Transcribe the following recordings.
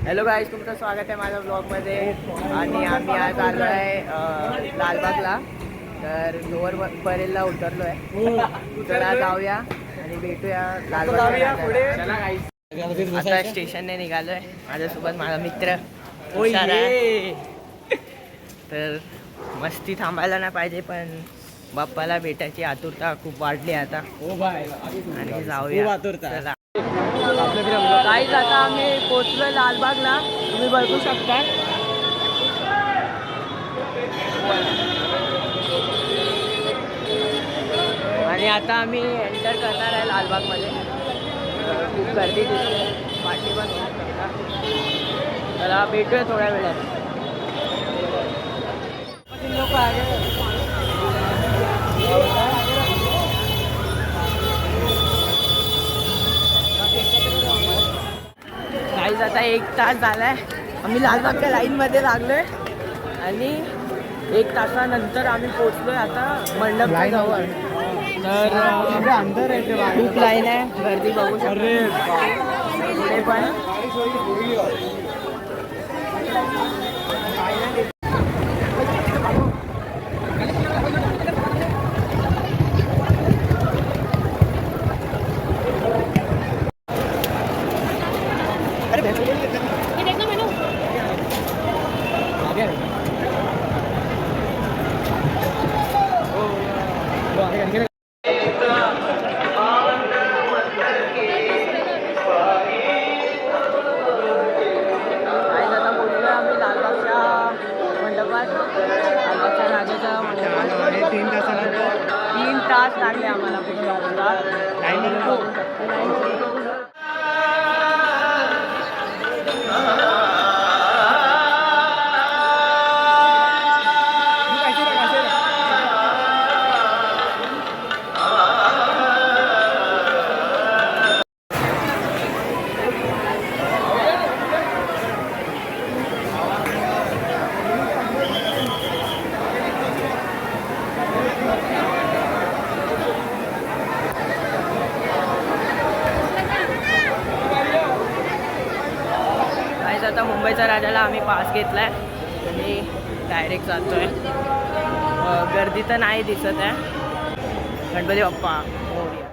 Hello guys, तुमचं स्वागत आहे माझ्या ब्लॉगमध्ये. आणि आम्ही आज आलो आहे लालबागला. तर लोअर परेलला उतरलो आहे. चला जाऊया आणि भेटूया लालबागला. आता स्टेशनने निघालो आहे. माझ्यासोबत माझा मित्र हुशार आहे. तर मस्ती थांबायला नाही पाहिजे, पण बाप्पाला भेटायची आतुरता खूप वाढली आता. आणि जाऊया. चला काहीच आता आम्ही पोचलोय लालबागला, तुम्ही बघू शकता. आणि आता आम्ही एंटर करणार आहे लालबागमध्ये. खूप गर्दी दिसते, पार्टी पण होऊ शकता. त्याला भेटूया थोड्या वेळात. लोक काहीच आता 1 तास झालाय आम्ही लालबागच्या लाईनमध्ये लागलोय. आणि 1 तासानंतर आम्ही पोचलोय आता मंडपच्या जवळ. तर खूप लाईन आहे, गर्दी बघू शकता. पुढे पण तीन तास लागले आम्हाला. आता मुंबईच्या राजाला आम्ही पास घेतलाय आणि डायरेक्ट जातोय. गर्दी तर नाही दिसत आहे. गणपती बाप्पा मोरया.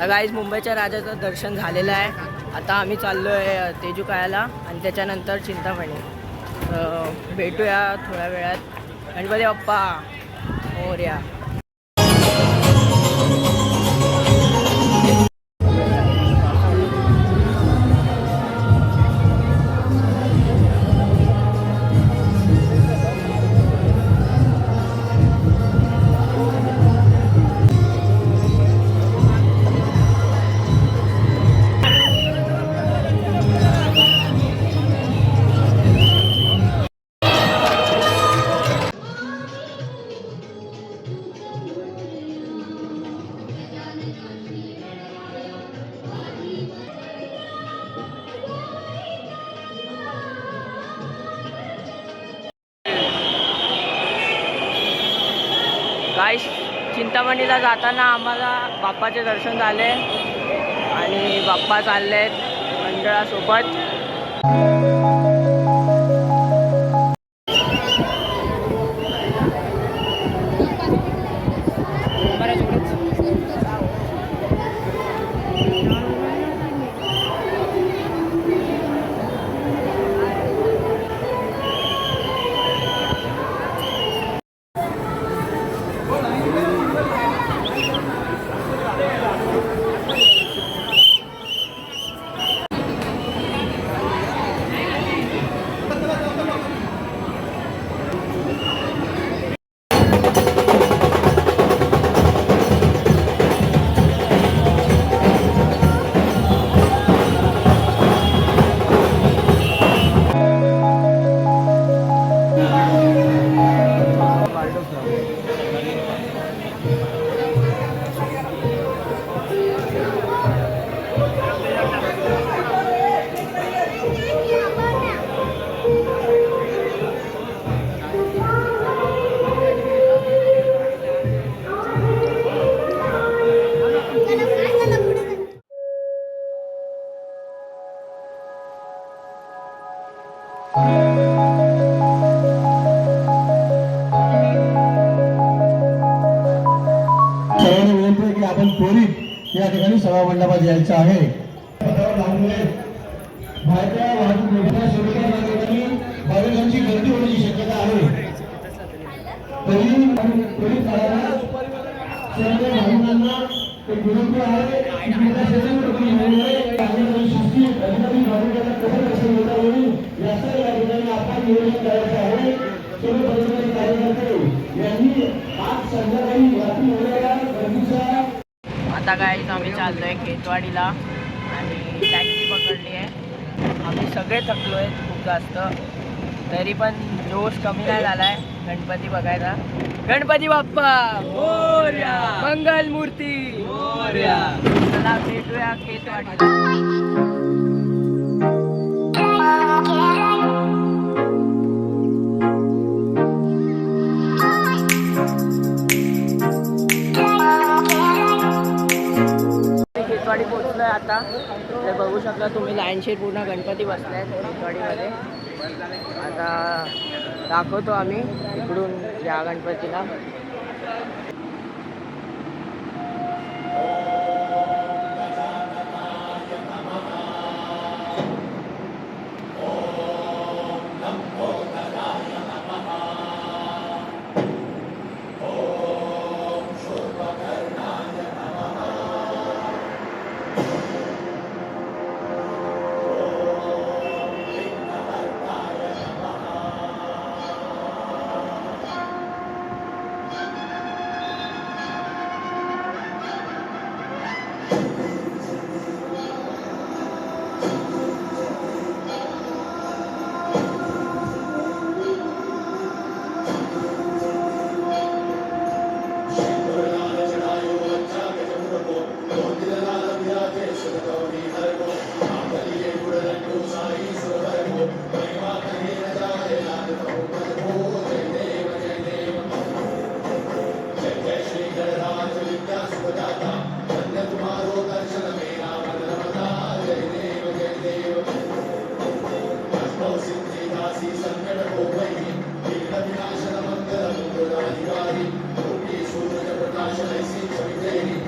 गाईज, मुंबईच्या राजाचं दर्शन झालेलं आहे. आता आम्ही चाललो आहे तेजुकायाला आणि त्याच्यानंतर चिंतामणी. भेटूया थोड्या वेळात. गणपती बाप्पा मोरया. गाईस, चिंतामणीला जाताना आम्हाला बाप्पाचे दर्शन झाले आणि बाप्पा चाललेत मंडळासोबत. सर्वांनी विनंती आहे की आपण त्वरित या ठिकाणी सभा मंडपात यायचं आहे. बाहेरच्या वाहतूक व्यवस्था सुरू ठिकाणी भाविकांची गर्दी होण्याची शक्यता आहे. तरी त्वरित काढायला सर्व भाविकांना एक विनंती आहे की तुमच्या शिस्ती अधिकारी भाविकांना कसं कसं येता येईल याचं या ठिकाणी आपण नियोजन करायचं आहे. सर्व पदाधिकारी कार्यकर्ते यांनी आज संध्याकाळी रात्री होणाऱ्या गर्दीचा. आता काय आम्ही चाललोय खेतवाडीला आणि टॅक्सी पकडली आहे. आम्ही सगळे थकलो आहेत खूप जास्त, तरी पण जोश कमी नाही झाला आहे गणपती बघायला. गणपती बाप्पा मोरया, मंगल मूर्ती मोरया. चला भेटूया खेतवाडीला. खेतवाडी पोहोचलोय आता. ते बघू शकता तुम्ही लाईनशीर पूर्ण गणपती बसले आहेत खेतवाडीमध्ये. आता दाखवतो आम्ही इकडून या गणपतीला. Thank you.